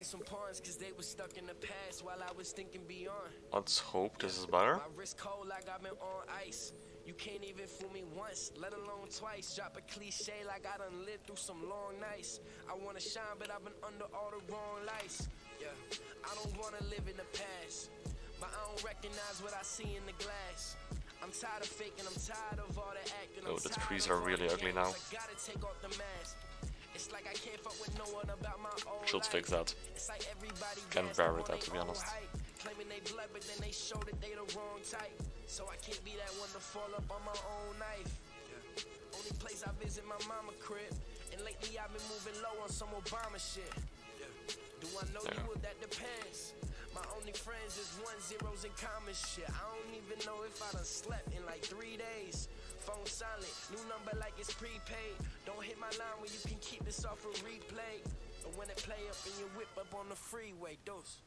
some pawns cause they was stuck in the past while I was thinking beyond. Let's hope this is better. My wrist cold like I've been on ice. You can't even fool me once, let alone twice. Drop a cliche like I done lived through some long nights. I wanna shine, but I've been under all the wrong lights. Yeah, I don't wanna live in the past, but I don't recognize what I see in the glass. I'm tired of faking, I'm tired of all the acting. Oh, the trees are really ugly now. I gotta take off the mask. It's like I can't fuck with no one about my own Should fix that. It's like everybody Can't bear with that, to be honest. Claiming they blood, but then they show that they the wrong type. So I can't be that one to fall up on my own knife. Yeah. Only place I visit my mama crib, and lately I've been moving low on some Obama shit. Yeah. Do I know you? Well, that depends. My only friends is 1 zeros in common shit. I don't even know if I done slept in like 3 days. Phone silent, new number like it's prepaid. Don't hit my line when you can keep this off a replay. Or when it play up and you whip up on the freeway, dose.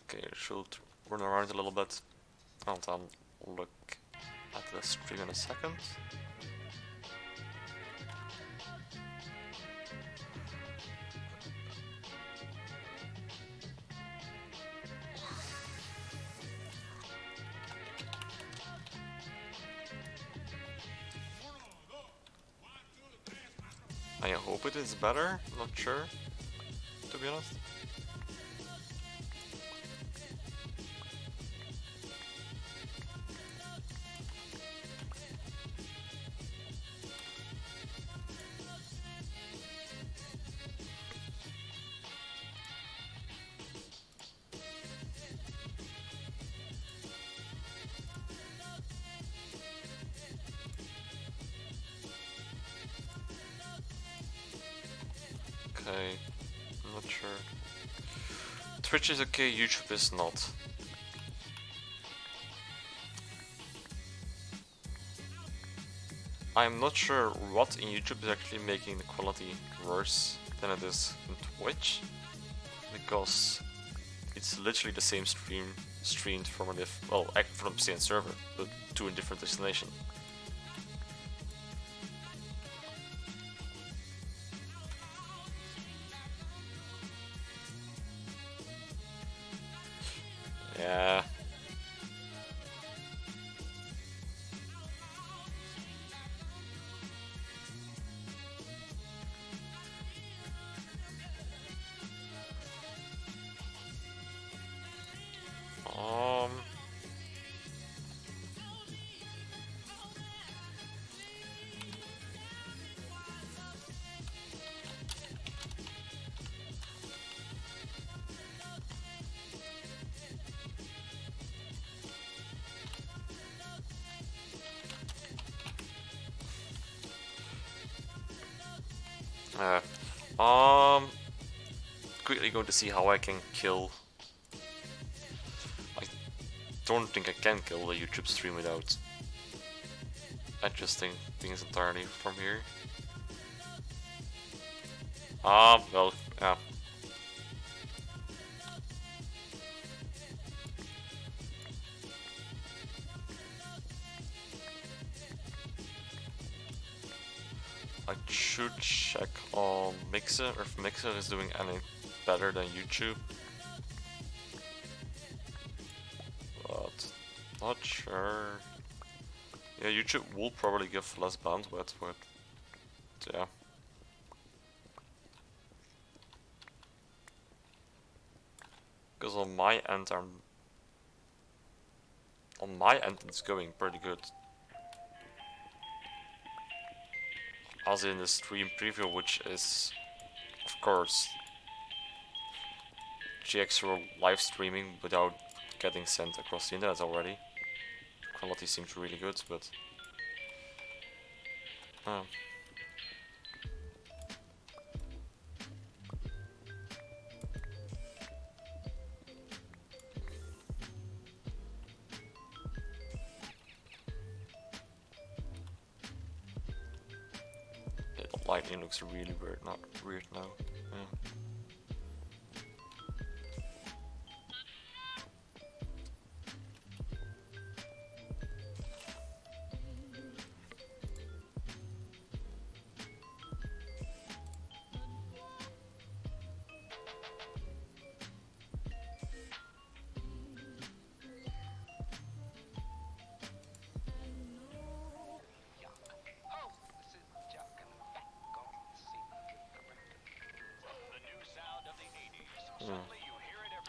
Okay, should run around a little bit and then look at the stream in a second. I hope it is better, not sure, to be honest. Okay, I'm not sure. Twitch is okay, YouTube is not. I'm not sure what in YouTube is actually making the quality worse than it is in Twitch, because it's literally the same stream streamed from a from the same server, but to a different destination. Yeah. Quickly going to see how I can kill. I don't think I can kill a YouTube stream without adjusting things entirely from here. Well, yeah. I should check on Mixer, or if Mixer is doing any better than YouTube. But not sure. Yeah, YouTube will probably give less bandwidth, but yeah. Because on my end it's going pretty good. As in the stream preview, which is, of course, GX live streaming without getting sent across the internet already. Quality seems really good, but the lighting looks really weird, not weird now. Yeah.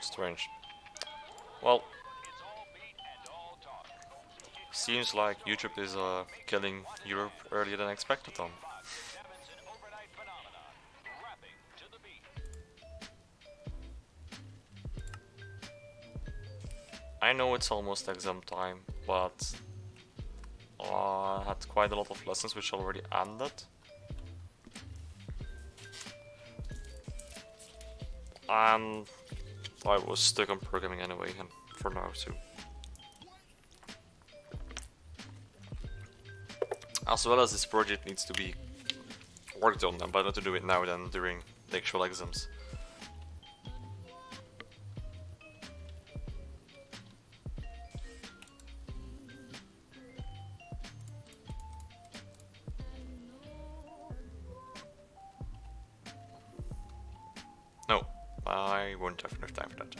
Strange. Well, seems like YouTube is killing Europe earlier than expected then. I know it's almost exam time, but I had quite a lot of lessons which already ended. And I was stuck on programming anyway, and for now too. As well as this project needs to be worked on, and better to do it now than during the actual exams. No, I won't have enough time for that.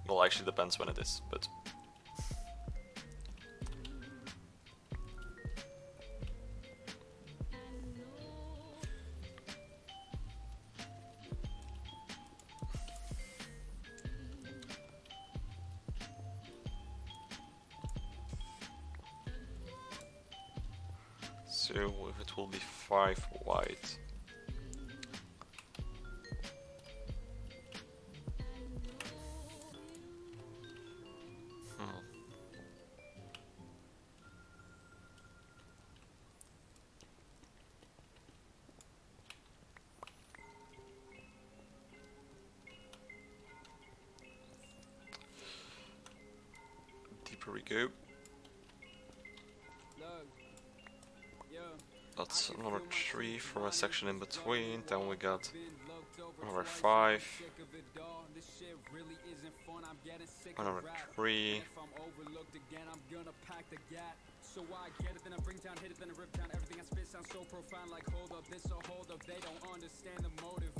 Well, actually depends when it is, but... So, if it will be 5 white. Deeper we go. That's another 3 for a section in between. Then we got another 5. Another 3.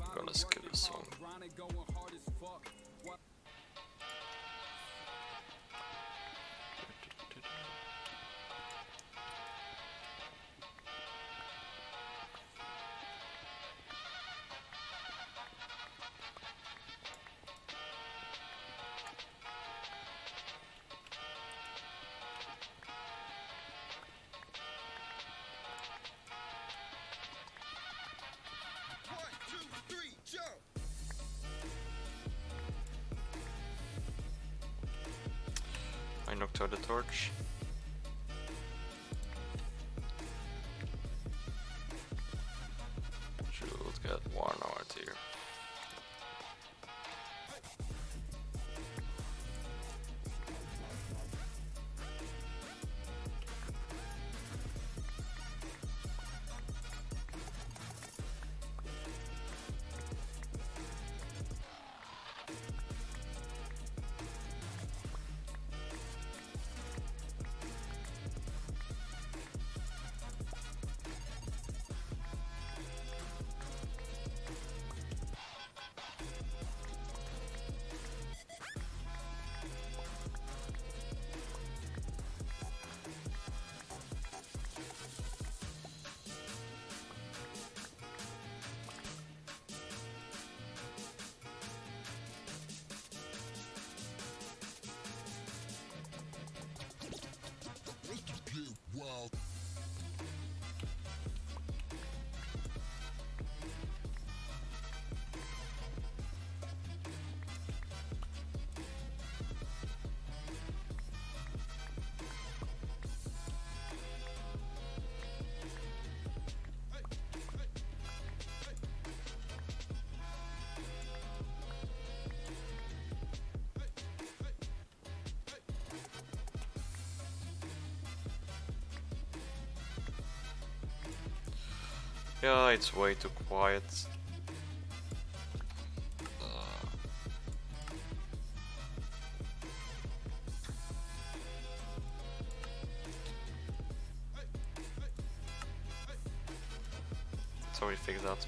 I'm gonna skip this one. I knocked out the torch. Should get 1 out here. Wow. Yeah, it's way too quiet. So we fix that.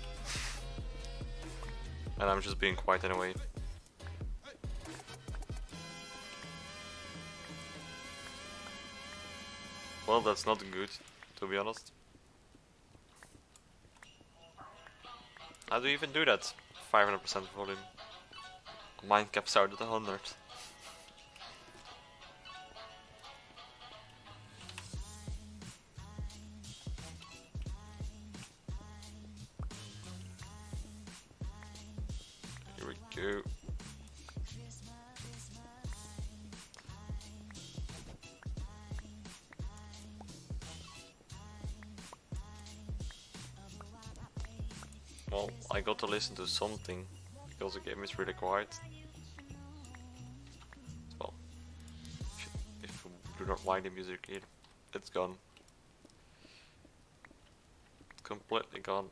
And I'm just being quiet anyway. Well, that's not good, to be honest. How do you even do that? 500% volume. Mine caps out at 100. Here we go. Well, I got to listen to something because the game is really quiet. Well, if you do not like the music, it's gone. Completely gone.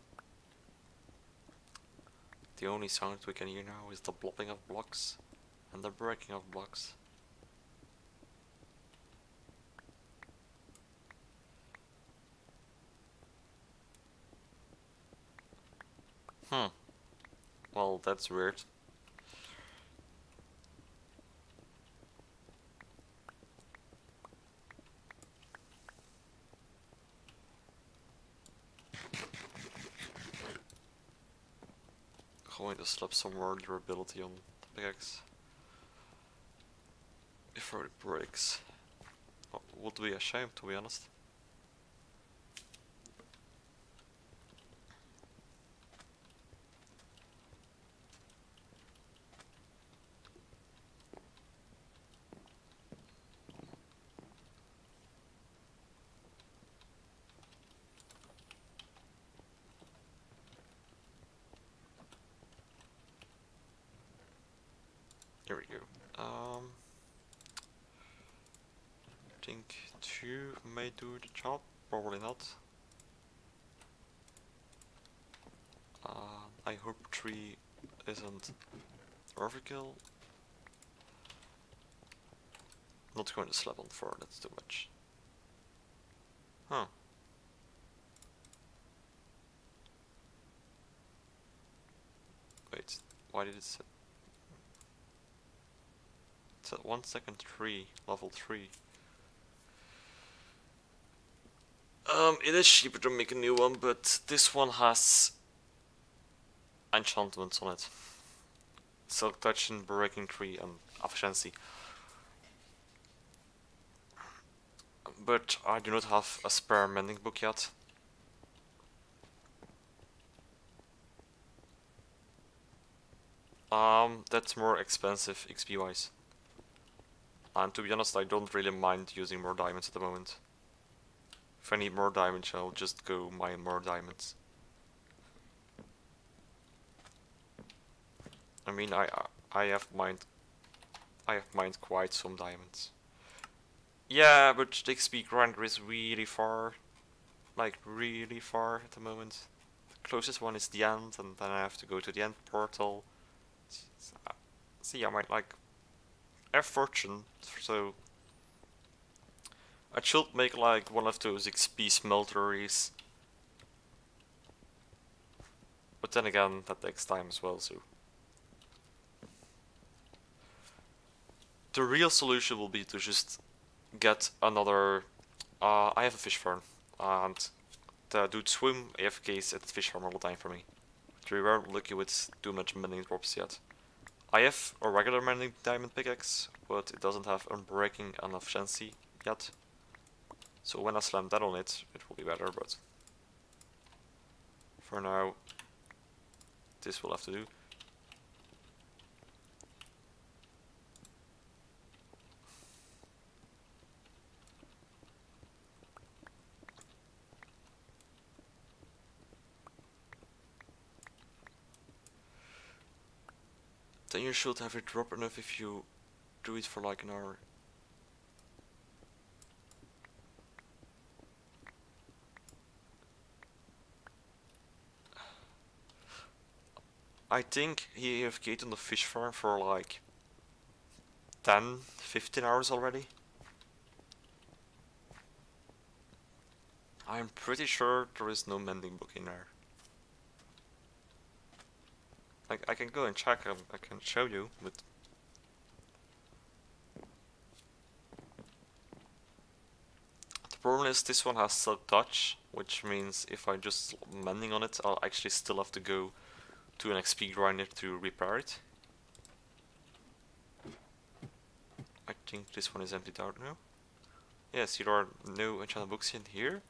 The only sound we can hear now is the blopping of blocks and the breaking of blocks. Well, that's weird. Going to slap some more durability on the pickaxe before it breaks. Oh, would be a shame, to be honest. Here we go. I think 2 may do the job, probably not. I hope 3 isn't overkill. Not going to slap on 4, that's too much. Huh. Wait, why did it say? It's at 1 second 3, level 3. It is cheaper to make a new one, but this one has enchantments on it. Silk Touch and Breaking 3 and efficiency. But I do not have a spare mending book yet. That's more expensive XP wise. And to be honest, I don't really mind using more diamonds at the moment. If I need more diamonds, I'll just go mine more diamonds. I mean, I have mined quite some diamonds. Yeah, but the XP grinder is really far, like really far at the moment. The closest one is the end, and then I have to go to the end portal. See, I might like have fortune, so I should make like one of those XP smelteries. But then again, that takes time as well, so the real solution will be to just get another. I have a fish farm, and the dude swim AFKs at the fish farm all the time for me. We weren't lucky with too much mending drops yet. I have a regular mending diamond pickaxe, but it doesn't have unbreaking and efficiency yet. So when I slam that on it, it will be better, but for now, this will have to do. Then you should have it drop enough if you do it for like an hour. I think he AFK'd on the fish farm for like 10-15 hours already. I'm pretty sure there is no mending book in there. Like, I can go and check, I can show you, but the problem is this one has Silk Touch, which means if I just mending on it, I'll actually still have to go to an XP grinder to repair it. I think this one is emptied out now. Yes, there are no enchanted books in here,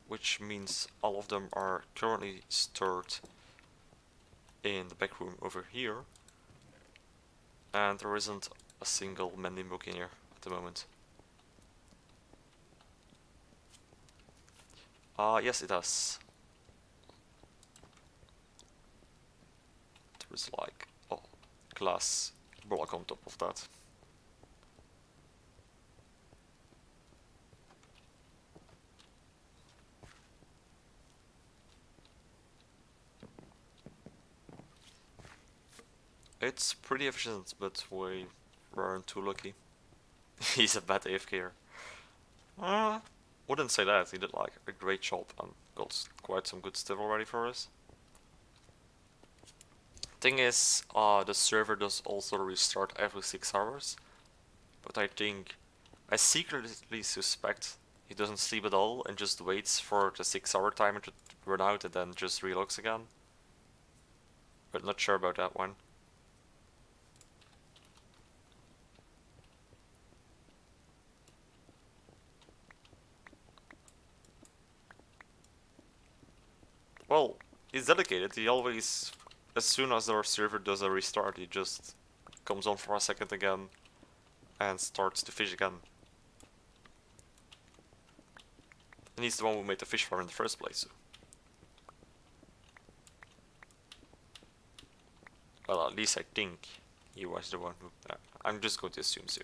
which means all of them are currently stored in the back room over here. And there isn't a single mending book in here at the moment. Yes it does. There's like a glass block on top of that. It's pretty efficient, but we weren't too lucky. He's a bad AFKer. Wouldn't say that, he did like a great job and got quite some good stuff already for us. Thing is, the server does also restart every 6 hours, but I secretly suspect he doesn't sleep at all and just waits for the 6-hour timer to run out and then just relogs again. But not sure about that one. Well, he's dedicated. He always, as soon as our server does a restart, he just comes on for a second again and starts to fish again. And he's the one who made the fish farm in the first place. So. Well, at least I think he was the one who... I'm just going to assume so.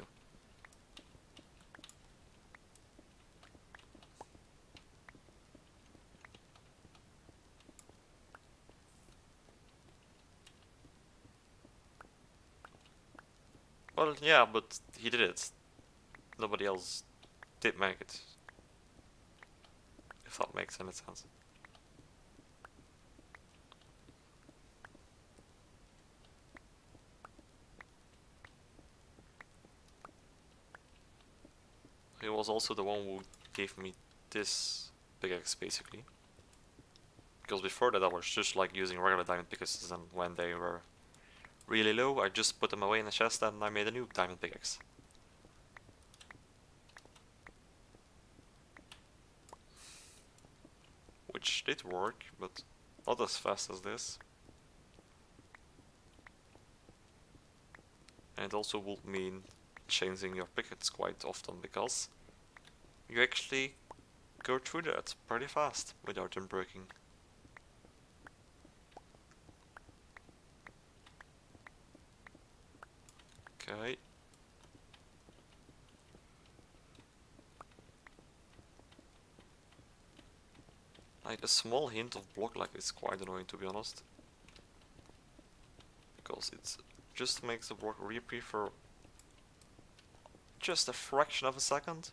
Well, yeah, but he did it. Nobody else did make it. If that makes any sense. He was also the one who gave me this pickaxe, basically. Because before that I was just like using regular diamond pickaxes, and when they were really low, I just put them away in a chest and I made a new diamond pickaxe. Which did work, but not as fast as this. And it also would mean changing your pickaxe quite often, because you actually go through that pretty fast without them breaking. Okay. Like a small hint of block lag is quite annoying, to be honest. Because it just makes the block reappear for just a fraction of a second.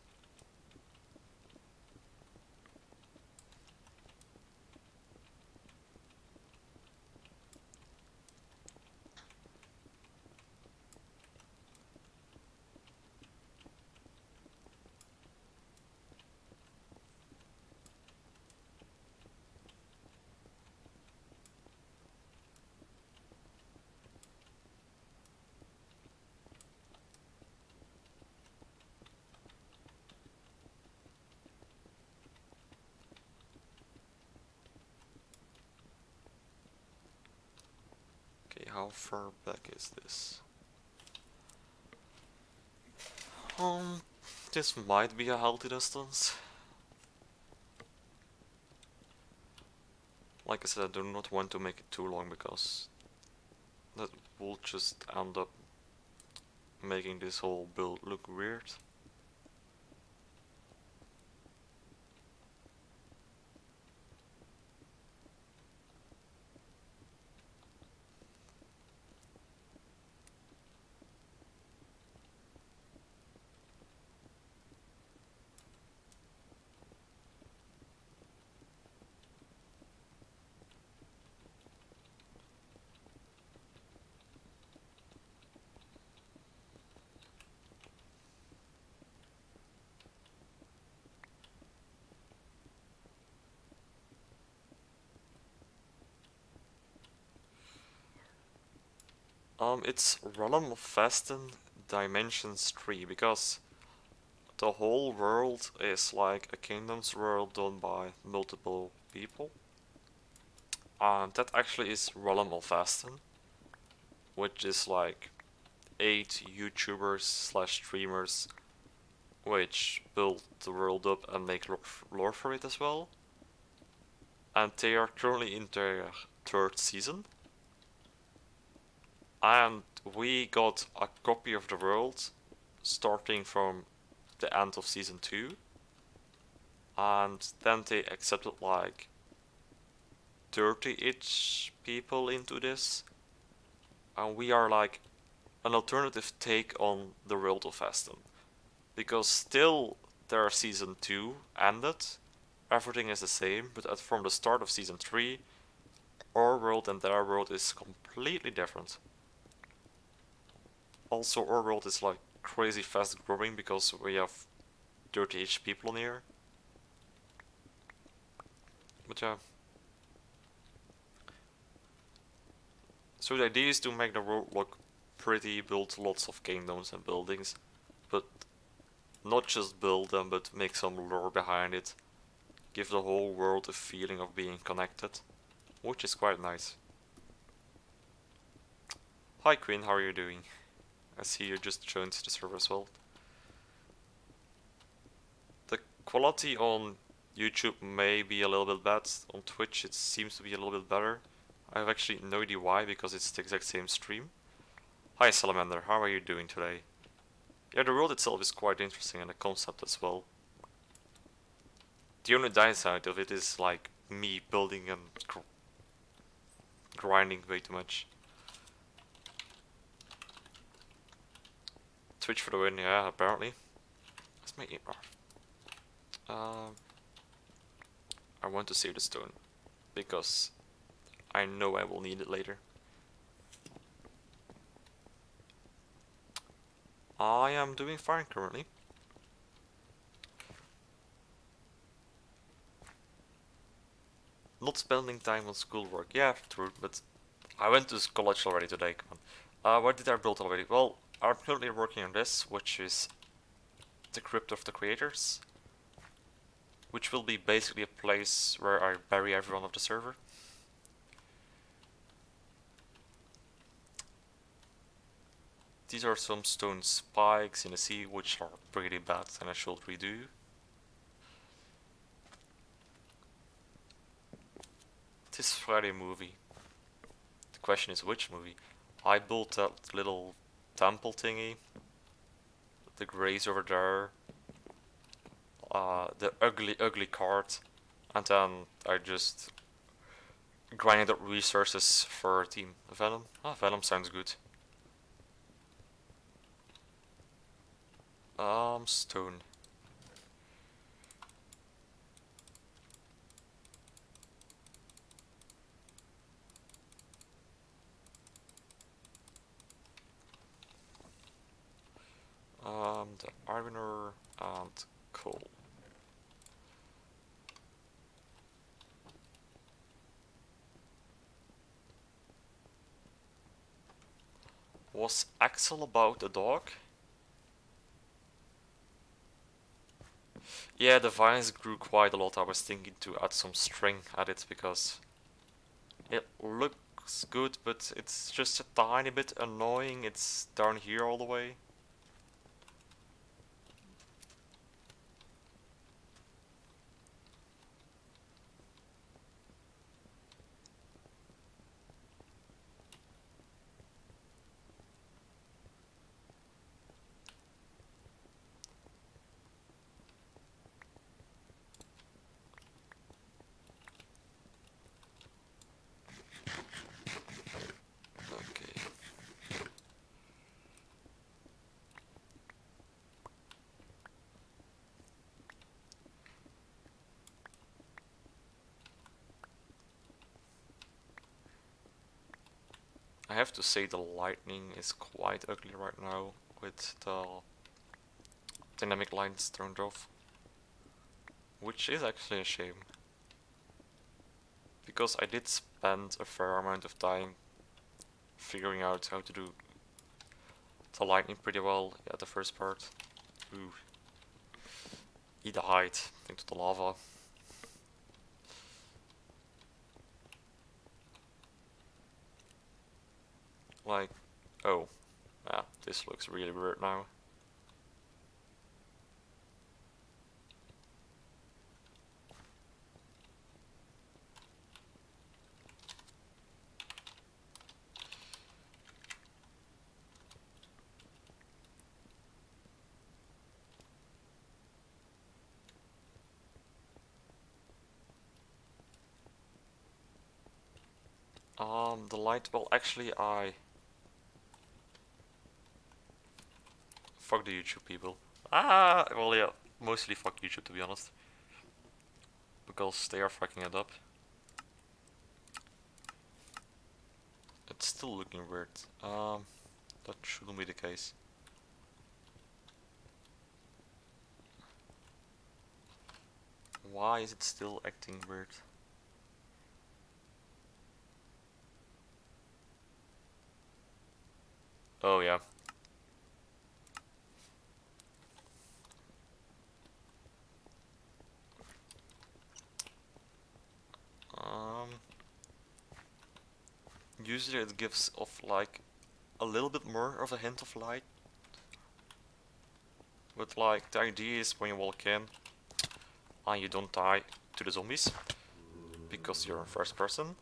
How far back is this? This might be a healthy distance. Like I said, I do not want to make it too long, because that will just end up making this whole build look weird. It's Realm of Fasten Dimensions 3 because the whole world is like a kingdom's world done by multiple people. And that actually is Realm of Fasten, which is like 8 YouTubers slash streamers which build the world up and make lore for it as well. And they are currently in their 3rd season. And we got a copy of the world starting from the end of season 2. And then they accepted like 30-ish people into this. And we are like an alternative take on the world of Aston. Because still their season 2 ended, everything is the same, but from the start of season 3, our world and their world is completely different. Also, our world is like crazy fast growing because we have 30-ish people in here. But yeah. So the idea is to make the world look pretty, build lots of kingdoms and buildings, but not just build them, but make some lore behind it. Give the whole world a feeling of being connected, which is quite nice. Hi Queen, how are you doing? I see you just joined the server as well. The quality on YouTube may be a little bit bad. On Twitch it seems to be a little bit better. I have actually no idea why, because it's the exact same stream. Hi Salamander, how are you doing today? Yeah, the world itself is quite interesting and the concept as well. The only downside of it is like me building and grinding way too much. Twitch for the win, yeah, apparently. Let's make it. I want to save the stone because I know I will need it later. I am doing fine currently. Not spending time on schoolwork. Yeah, true, but I went to college already today, come on. What did I build already? Well, I'm currently working on this, which is the Crypt of the Creators, which will be basically a place where I bury everyone of the server. These are some stone spikes in the sea, which are pretty bad and I should redo. This Friday movie. The question is which movie? I built that little temple thingy, the grays over there, the ugly cart, and then I just grinded up resources for Team Venom. Ah, Venom sounds good. Stone. The iron ore and coal. Was Axel about the dog? Yeah, the vines grew quite a lot. I was thinking to add some string at it because it looks good, but it's just a tiny bit annoying. It's down here all the way. Okay. I have to say the lightning is quite ugly right now with the dynamic lines turned off, which is actually a shame because I did spend a fair amount of time figuring out how to do the lightning pretty well. Yeah, the first part. Ooh. He died into the lava. Like, oh, yeah, this looks really weird now. The light, well, actually, fuck the YouTube people. Ah, well, yeah, mostly fuck YouTube, to be honest. Because they are fucking it up. It's still looking weird. That shouldn't be the case. Why is it still acting weird? Oh yeah. Usually it gives off like a little bit more of a hint of light. But like the idea is when you walk in and you don't die to the zombies because you're in first person.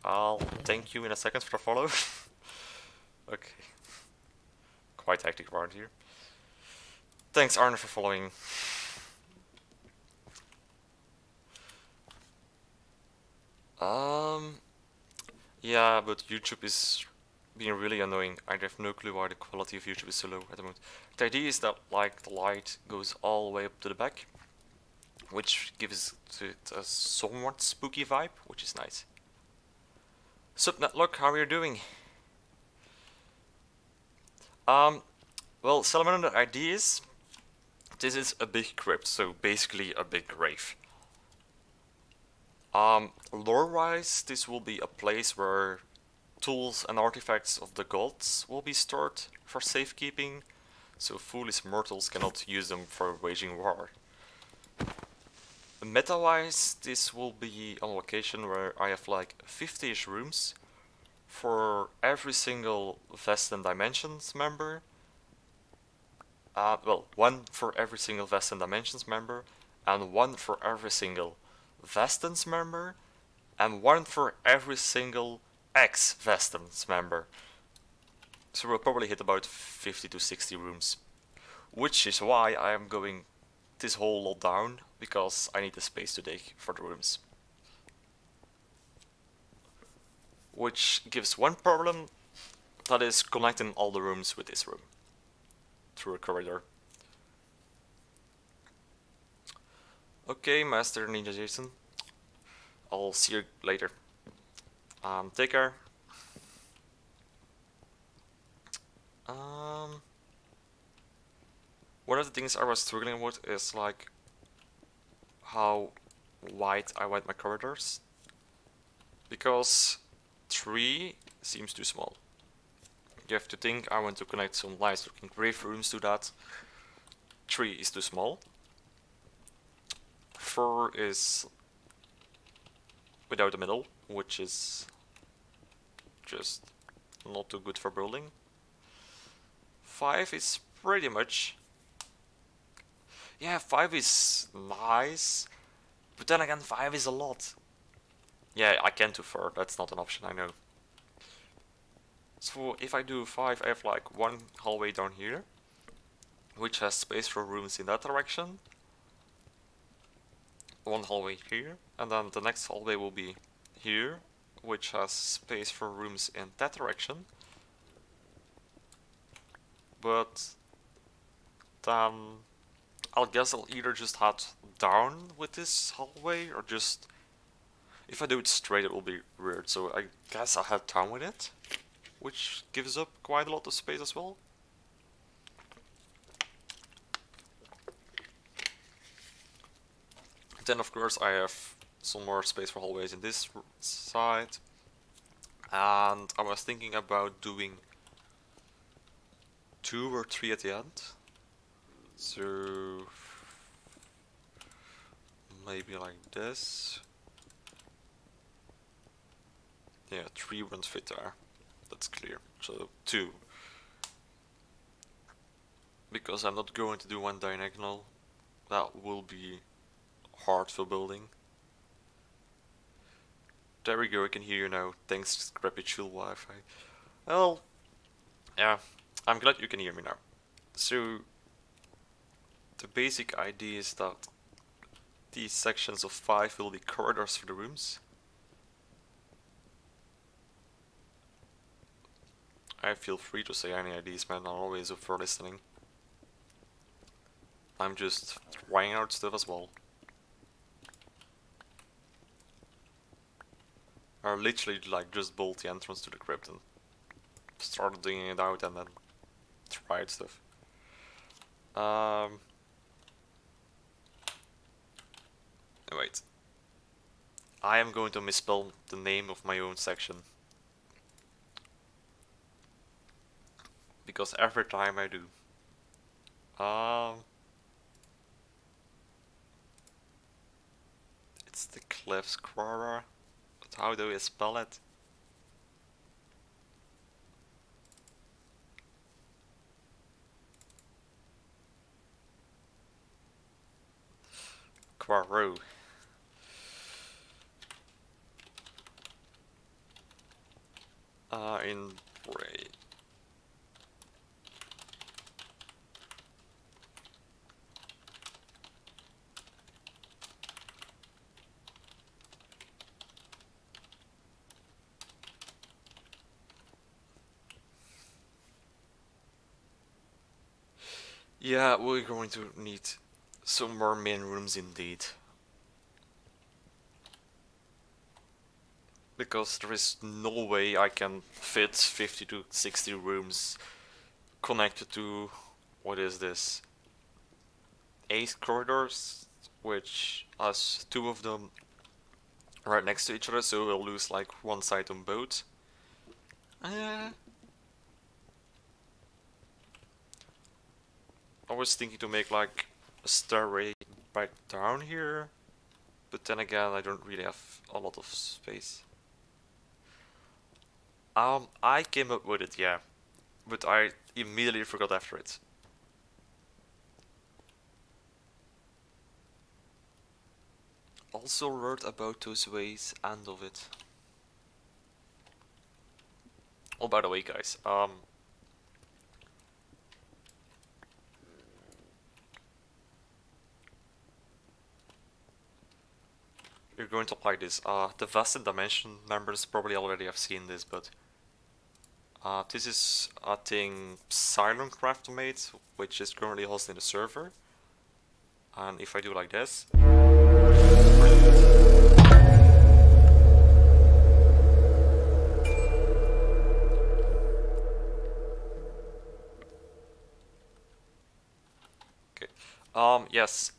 I'll thank you in a second for the follow. Okay. Quite hectic around here. Thanks Arne for following. Yeah, but YouTube is being really annoying. I have no clue why the quality of YouTube is so low at the moment. The idea is that like the light goes all the way up to the back, which gives it a somewhat spooky vibe, which is nice. Subnetlock, how are you doing? Well, Salamander, the idea is this is a big crypt, so basically a big grave. Lore-wise, this will be a place where tools and artifacts of the gods will be stored for safekeeping, so foolish mortals cannot use them for waging war. Meta-wise, this will be a location where I have like 50-ish rooms for every single Vest and Dimensions member. Well, one for every single Vest and Dimensions member, and one for every single Vestens member, and one for every single ex-Vestens member. So we'll probably hit about 50 to 60 rooms. Which is why I am going this whole lot down, because I need the space to dig for the rooms. Which gives one problem, that is connecting all the rooms with this room. Through a corridor. Okay, Master Ninja Jason. I'll see you later. Take care. One of the things I was struggling with is like how wide I want my corridors. Because 3 seems too small. You have to think I want to connect some nice looking grave rooms to that. 3 is too small. 4 is without the middle, which is just not too good for building. 5 is pretty much... Yeah, 5 is nice, but then again 5 is a lot. Yeah, I can't do 4, that's not an option, I know. So if I do 5, I have like one hallway down here, which has space for rooms in that direction. One hallway here, and then the next hallway will be here, which has space for rooms in that direction. But then I'll guess I'll either just head down with this hallway, or just... If I do it straight it will be weird, so I guess I'll head down with it, which gives up quite a lot of space as well. Then of course I have some more space for hallways in this side. And I was thinking about doing 2 or 3 at the end. So maybe like this. Yeah, 3 wouldn't fit there. That's clear. So 2. Because I'm not going to do one diagonal. That will be hard for building. There we go, I can hear you now. Thanks, crappy chill Wi-Fi. Well, yeah, I'm glad you can hear me now. So, the basic idea is that these sections of 5 will be corridors for the rooms. I feel free to say any ideas, man. I'm always up for listening. I'm just trying out stuff as well. I literally like just built the entrance to the crypt and started digging it out and then tried stuff. Wait. I am going to misspell the name of my own section. Because every time I do. It's the Cliffs Crawler. But how do we spell it? Quarro. In Bray. Yeah, we're going to need some more main rooms indeed. Because there is no way I can fit 50 to 60 rooms connected to, what is this, 8 corridors, which has 2 of them right next to each other, so we'll lose like one side on both. I was thinking to make like a stairway back down here, but then again I don't really have a lot of space. I came up with it, yeah, but I immediately forgot after it. Also wrote about those ways and of it. Oh, by the way, guys, you're going to like this. The Vested Dimension members probably already have seen this, but this is a thing Siloncraft made, which is currently hosting the server. And if I do like this, okay. Yes,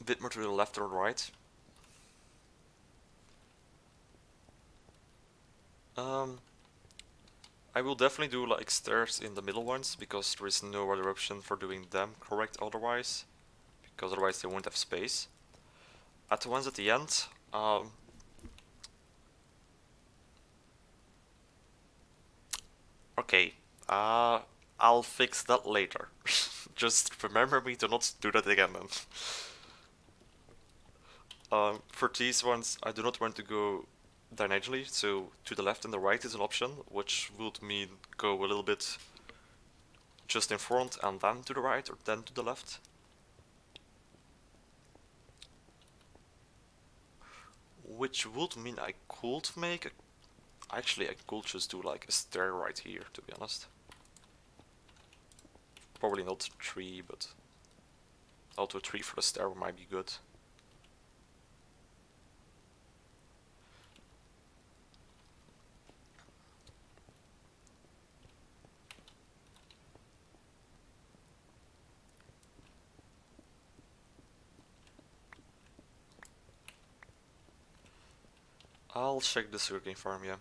a bit more to the left or right. I will definitely do like stairs in the middle ones, because there is no other option for doing them correct otherwise, because otherwise they won't have space. At the ones at the end, okay, I'll fix that later. Just remember me to not do that again then. For these ones, I do not want to go diagonally, so to the left and the right is an option, which would mean go a little bit just in front and then to the right, or then to the left. Which would mean I could make actually I could just do like a stair right here, to be honest. Probably not 3, but also 3 for the stair might be good. I'll check the sugarcane farm, yeah.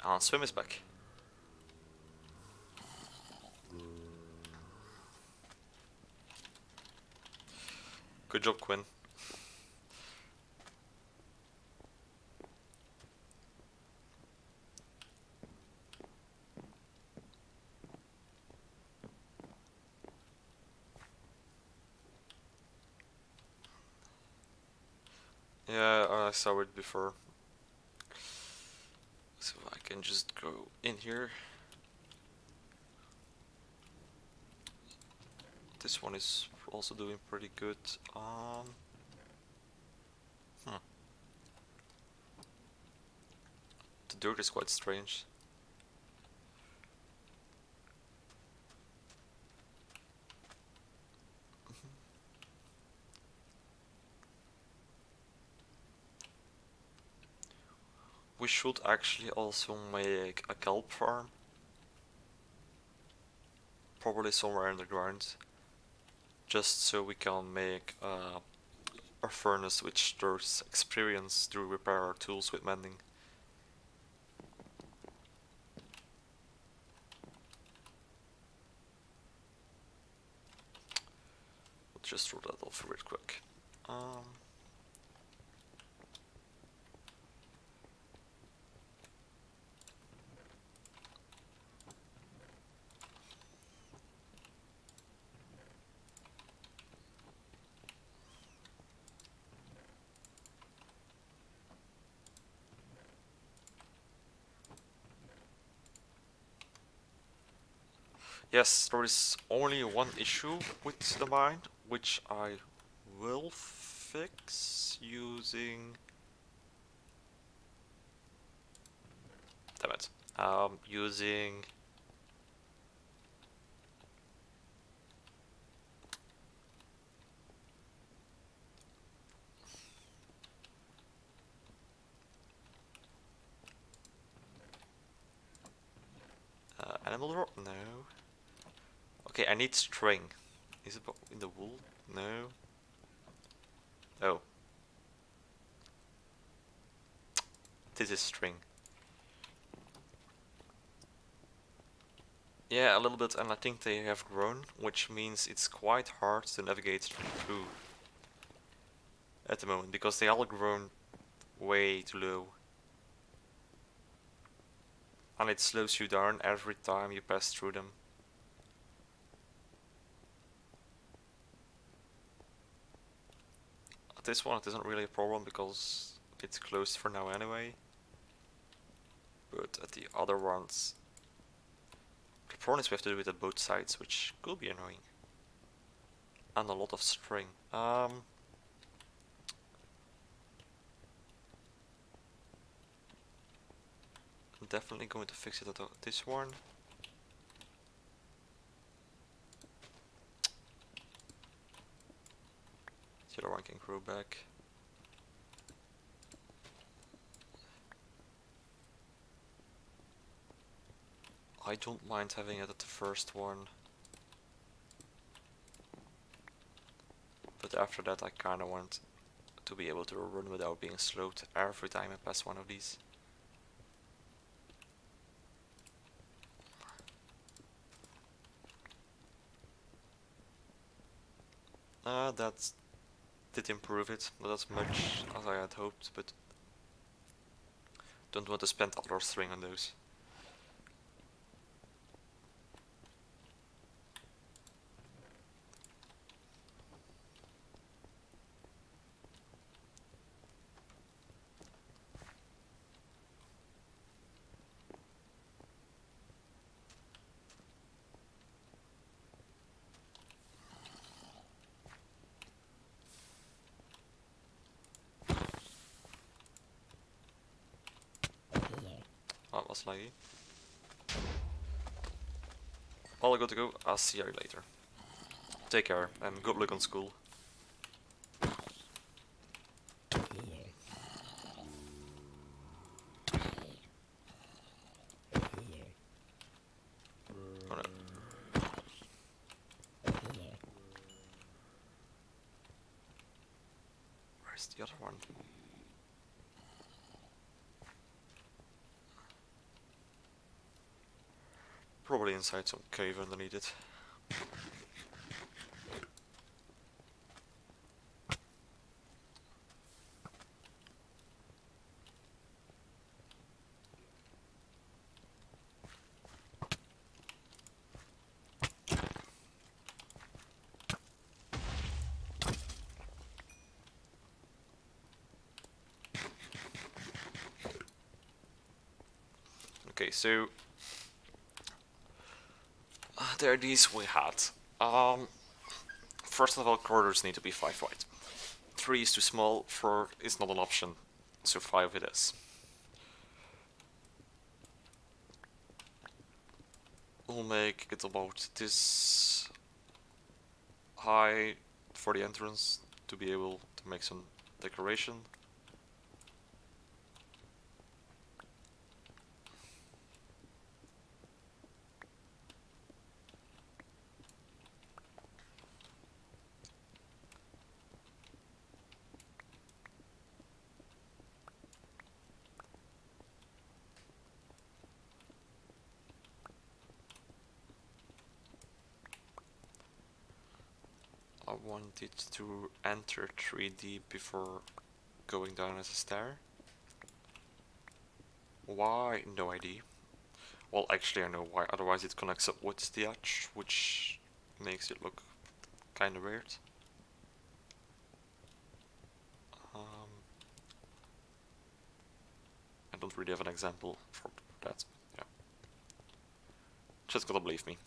And swim is back. Good job, Quinn. Yeah, I saw it before. So I can just go in here. This one is also doing pretty good. The dirt is quite strange. We should actually also make a kelp farm. Probably somewhere underground. Just so we can make a furnace which stores experience to repair our tools with mending. We'll just roll that off real quick. Yes, there is only one issue with the mine, which I will fix using... Damn it. Using... animal rope? No. Okay, I need string. Is it in the wool? No. Oh. This is string. Yeah, a little bit, and I think they have grown, which means it's quite hard to navigate through at the moment, because they all grown way too low. And it slows you down every time you pass through them. This one it isn't really a problem because it's closed for now anyway. But at the other ones, the problem is we have to do it at both sides, which could be annoying. And a lot of string. I'm definitely going to fix it at this one. The other one can grow back. I don't mind having it at the first one. But after that I kinda want to be able to run without being slowed every time I pass one of these. That did improve it, not as much as I had hoped, but don't want to spend other string on those. That was laggy. Well, I got to go. I'll see you later. Take care and good luck on school. Oh no. Where's the other one? Probably inside some cave underneath it. Okay, so the IDs we had. First of all, corridors need to be 5 wide. 3 is too small, 4 is not an option, so 5 it is. We'll make it about this high for the entrance to be able to make some decoration. I want it to enter 3D before going down as a stair. Why? No idea. Well, actually I know why, otherwise it connects up with the edge, which makes it look kinda weird. I don't really have an example for that, yeah. Just gotta believe me.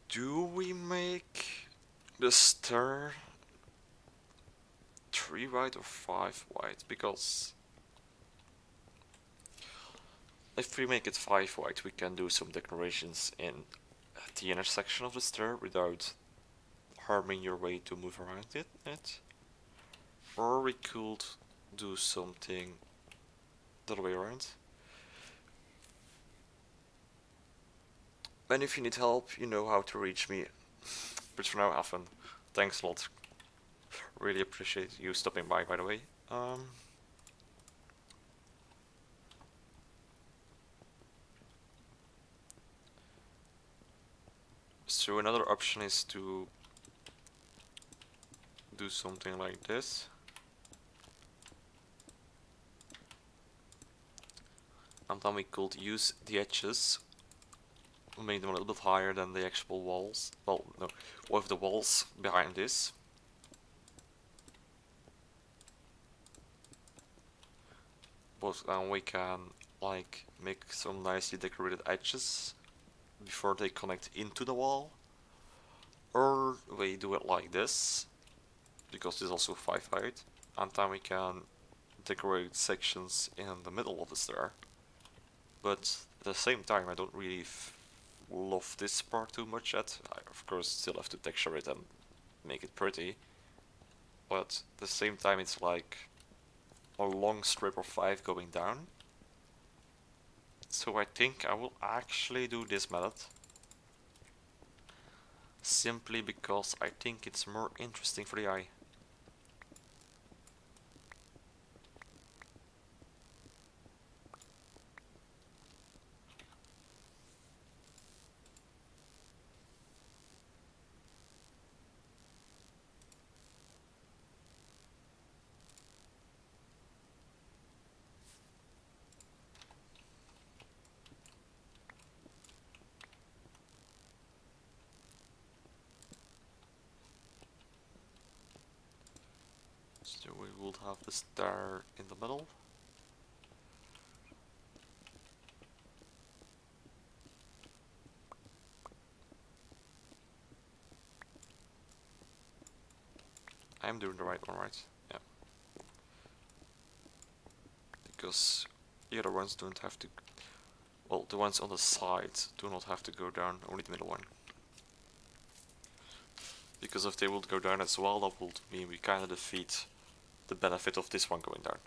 Do we make the stair 3 wide or 5 wide? Because if we make it 5 wide, we can do some decorations in the intersection of the stair without harming your way to move around it. Or we could do something the other way around. And if you need help, you know how to reach me. But for now, have fun. Thanks a lot. Really appreciate you stopping by the way. So another option is to do something like this. And then we could use the edges, make them a little bit higher than the actual walls. Well, no, with the walls behind this. But then we can like make some nicely decorated edges before they connect into the wall. Or we do it like this, because this is also 5 height, and then we can decorate sections in the middle of the stair. But at the same time, I don't really love this part too much yet. I of course still have to texture it and make it pretty, but at the same time it's like a long strip of 5 going down. So I think I will actually do this method, simply because I think it's more interesting for the eye. So we will have the star in the middle. I'm doing the right one, right? Yeah. Because the other ones don't have to... Well, the ones on the sides do not have to go down, only the middle one. Because if they would go down as well, that would mean we kind of defeat the benefit of this one going down.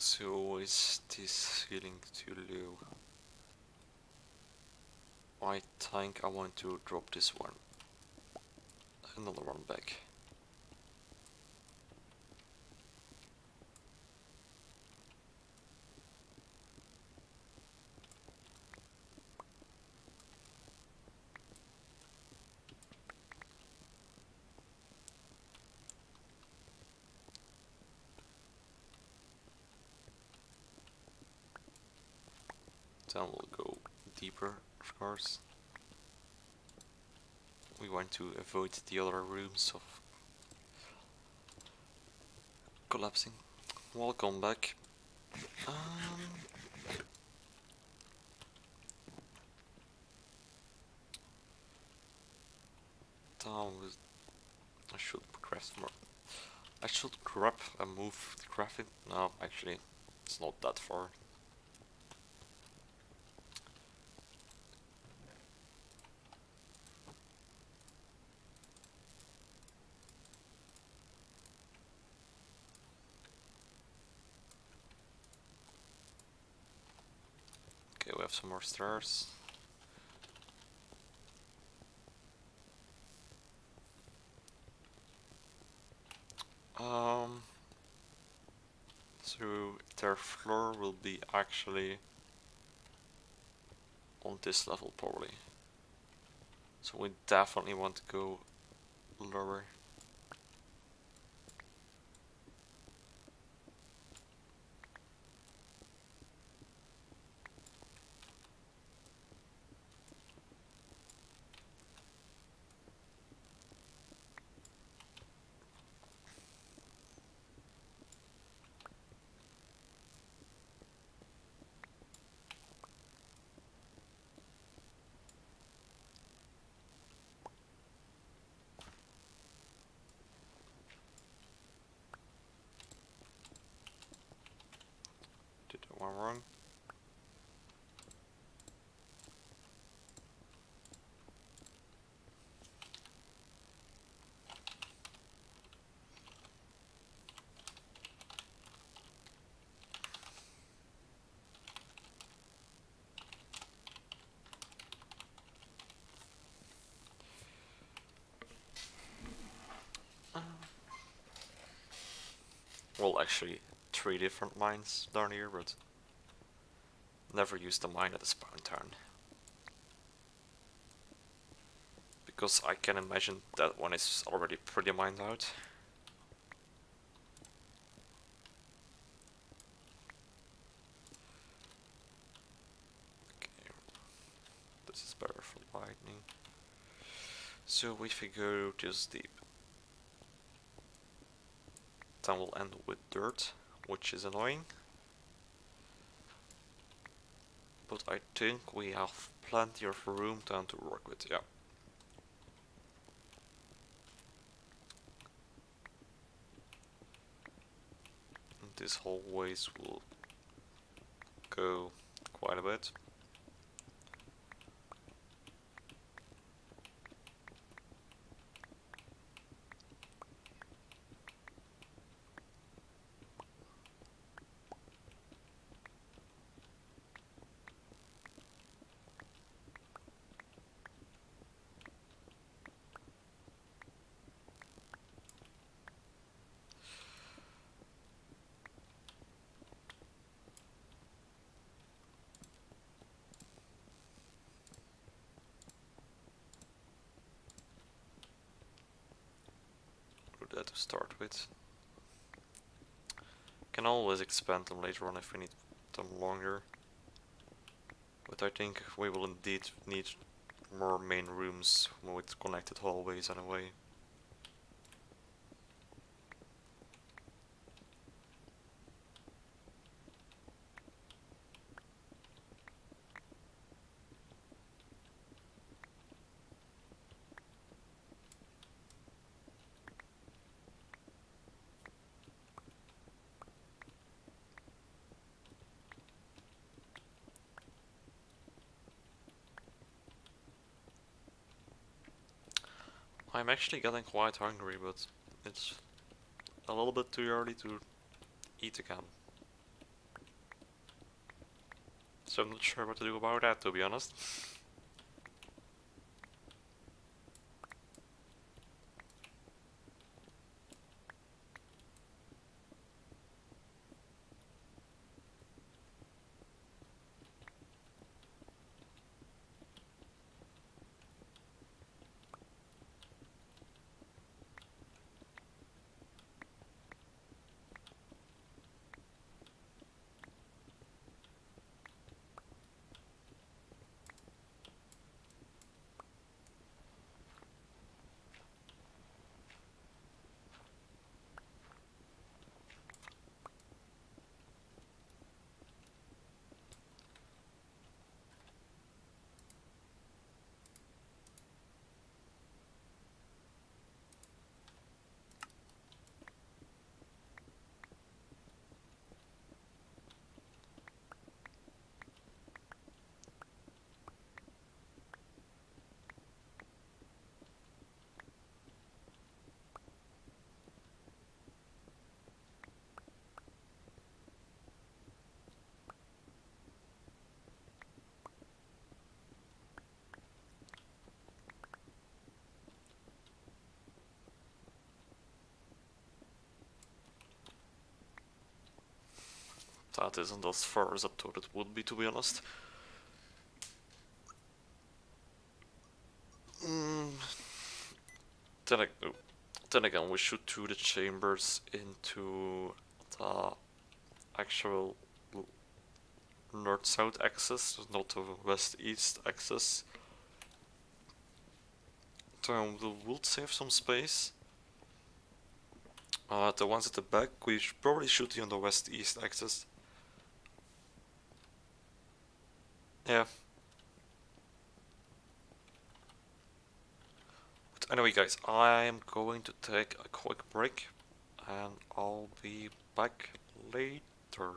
So is this getting too low? I think I want to drop this one. Another one back. Then we'll go deeper, of course. We want to avoid the other rooms of collapsing. Welcome back. Down with... I should craft more. I should grab and move the crafting. No, actually, it's not that far. Okay, we have some more stairs. So their floor will be actually on this level probably. So we definitely want to go lower. Did that one wrong. Well, actually, 3 different mines down here, but never used the mine at the spawn town. Because I can imagine that one is already pretty mined out. Okay, this is better for lightning. So if we go just deep, then we'll end with dirt, which is annoying. But I think we have plenty of room down to work with, yeah. And this hallways will go quite a bit. to start with. Can always expand them later on if we need them longer. But I think we will indeed need more main rooms with connected hallways anyway. I'm actually getting quite hungry, but it's a little bit too early to eat again. So I'm not sure what to do about that, to be honest. That isn't as far as I thought it would be, to be honest. Then, then again, we should do the chambers into the actual north-south axis, not the west-east axis. Then we will save some space. The ones at the back, we probably should be on the west-east axis. Yeah. But anyway guys, I'm going to take a quick break and I'll be back later.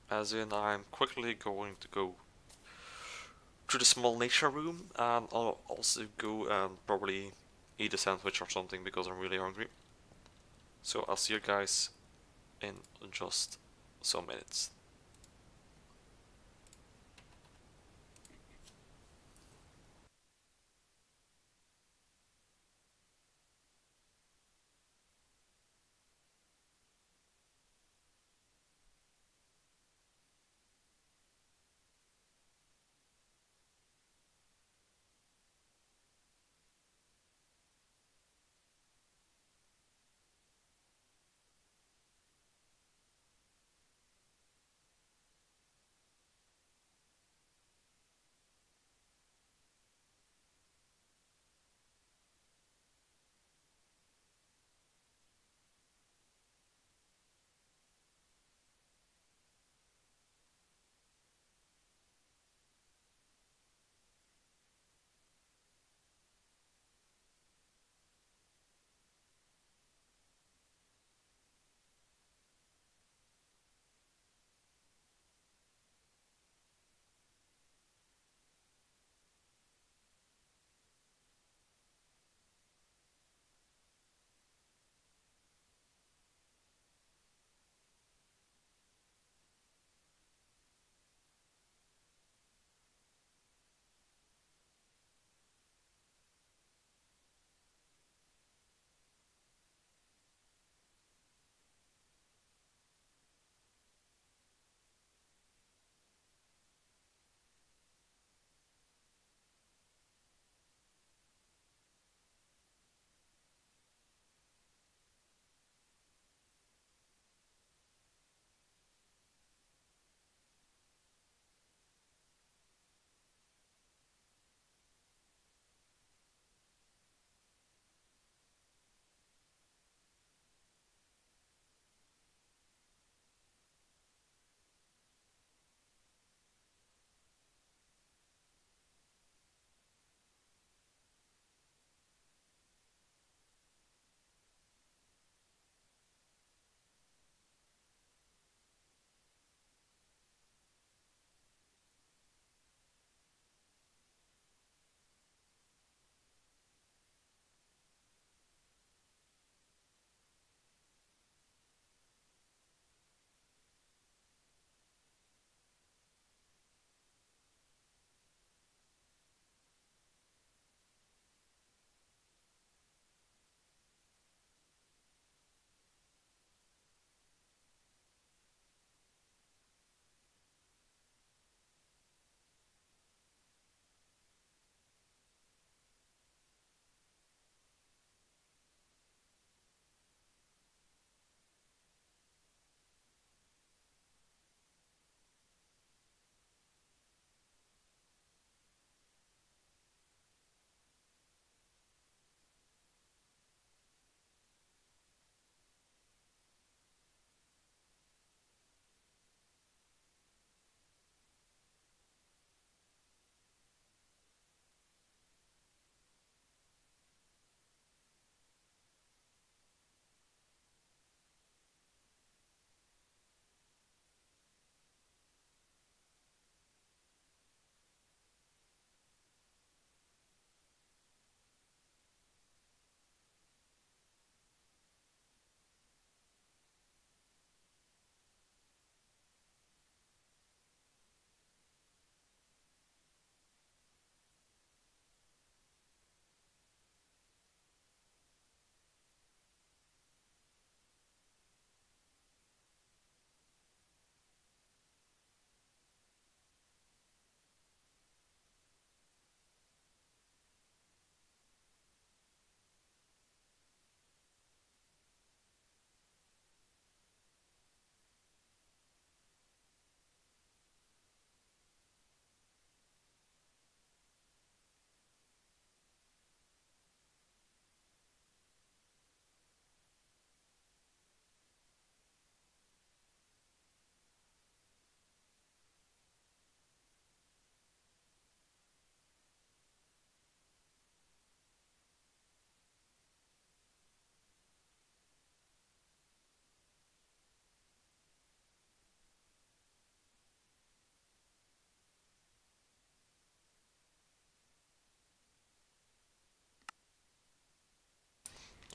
As in, I'm quickly going to go to the small nature room and I'll also go and probably eat a sandwich or something because I'm really hungry. So I'll see you guys in just some minutes.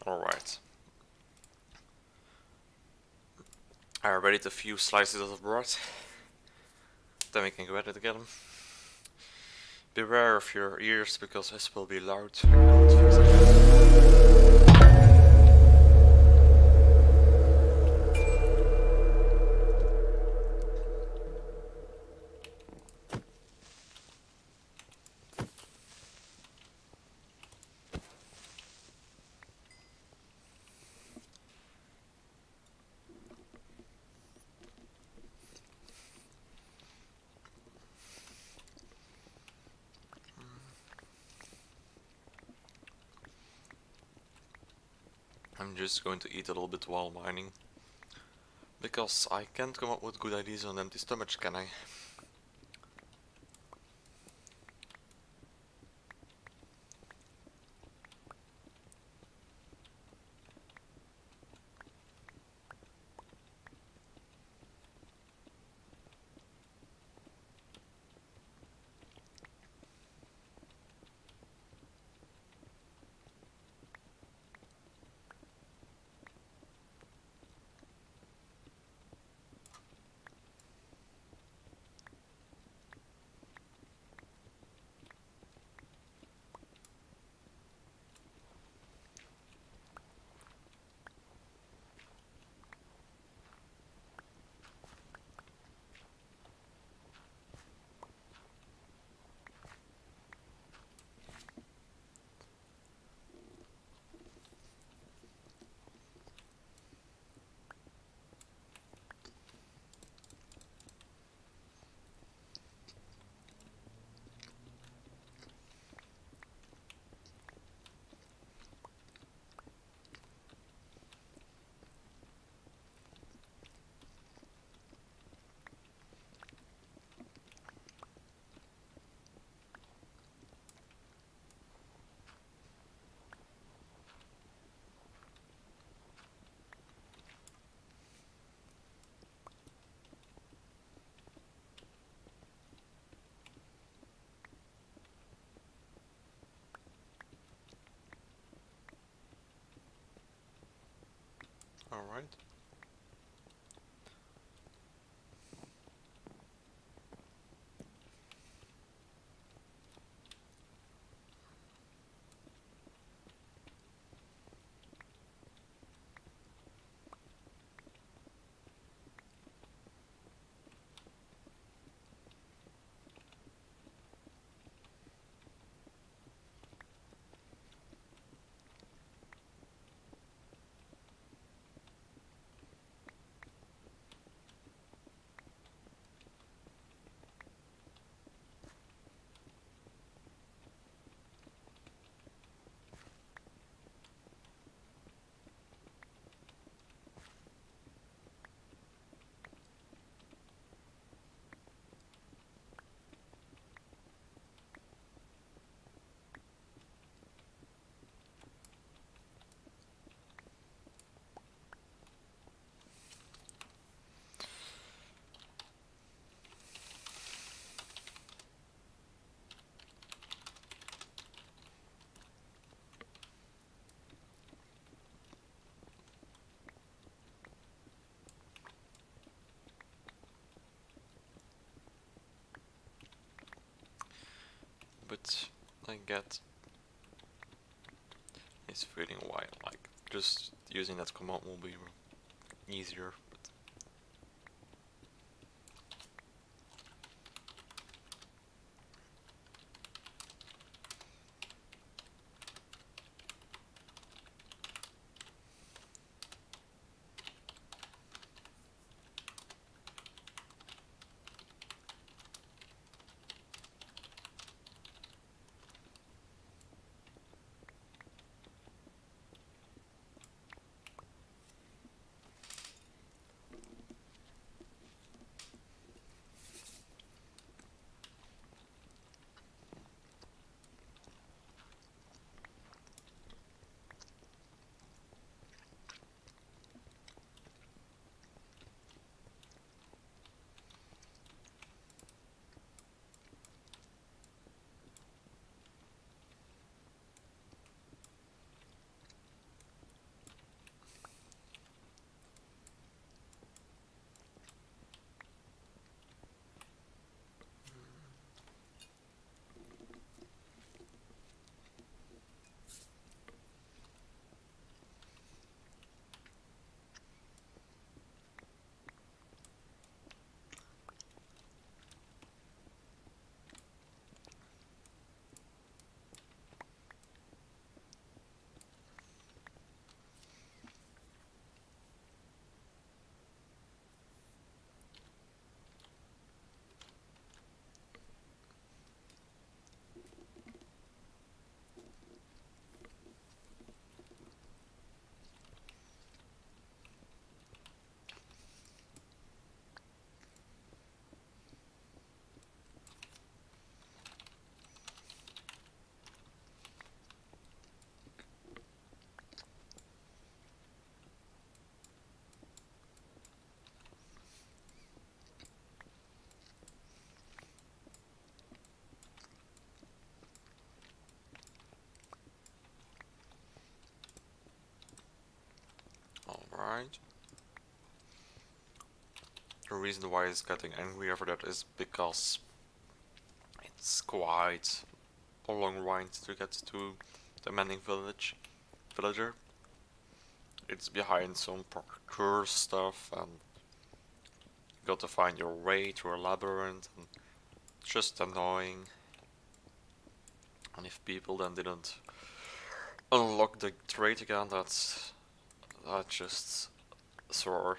Alright. I already ate a few slices of the bread. Then we can go at it again. Beware of your ears because this will be loud. I'm just going to eat a little bit while mining. Because I can't come up with good ideas on empty stomach, can I? Alright. But I get it's feeling why like just using that command will be easier. But Right. The reason why he's getting angry over that is because it's quite a long ride to get to the Manning villager. It's behind some parkour stuff, and you got to find your way through a labyrinth, and it's just annoying. And if people then didn't unlock the trait again, that's just sore.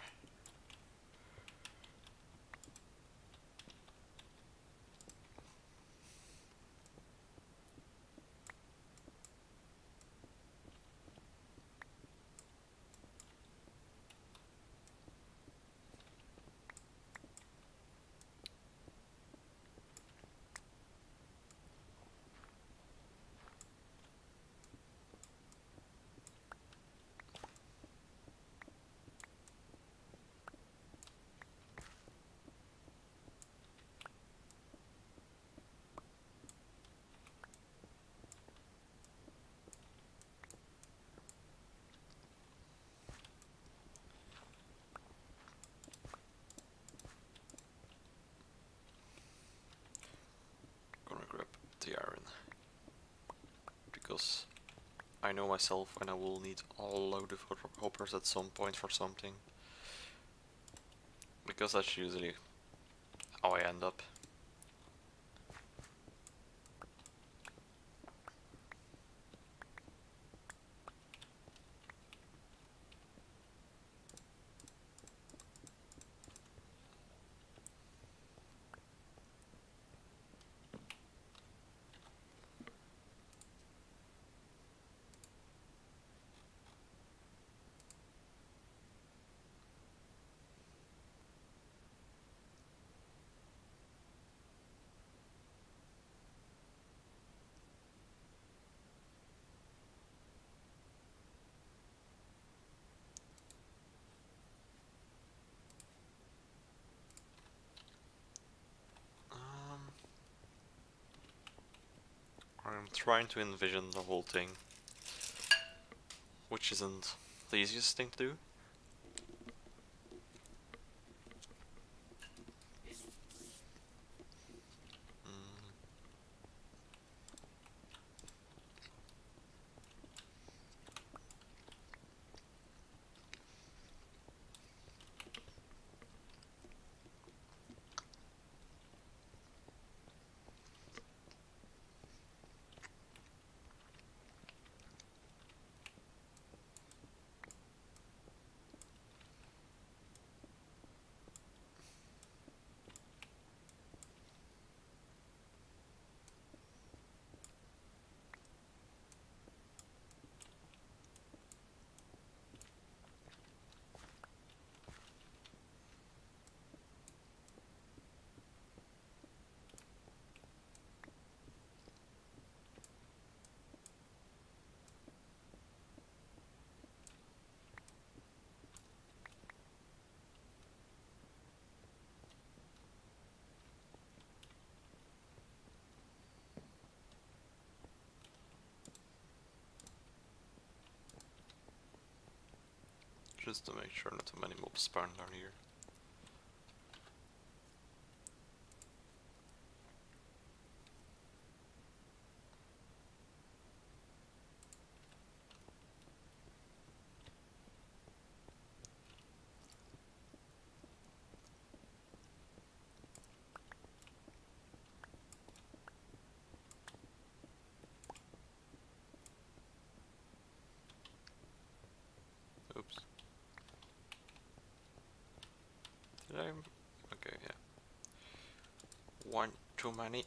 Gonna grab the iron, because I know myself and I will need a load of hoppers at some point for something, because that's usually how I end up. I'm trying to envision the whole thing, which isn't the easiest thing to do. Just to make sure not too many mobs spawn down here. Oops. Did I? Okay, yeah. One too many.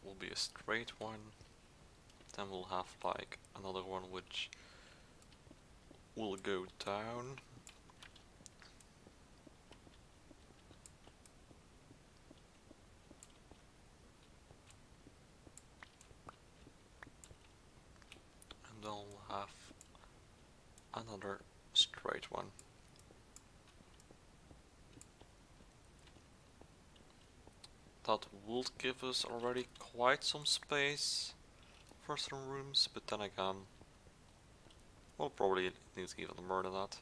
will be a straight one. Then we'll have like another one which will go down. And then we'll have another straight one. That would give us already quite some space for some rooms, but then again, we'll probably need even more than that.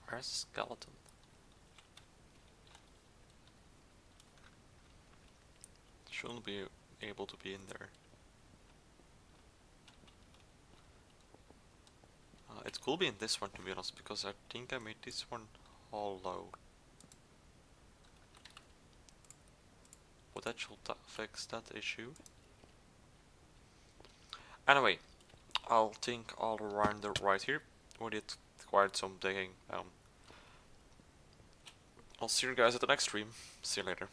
Where's the skeleton? Shouldn't be able to be in there. It could be in this one, to be honest, because I think I made this one hollow. Would that should fix that issue? Anyway, I'll think all around it right here. We did quite some digging. I'll see you guys at the next stream. See you later.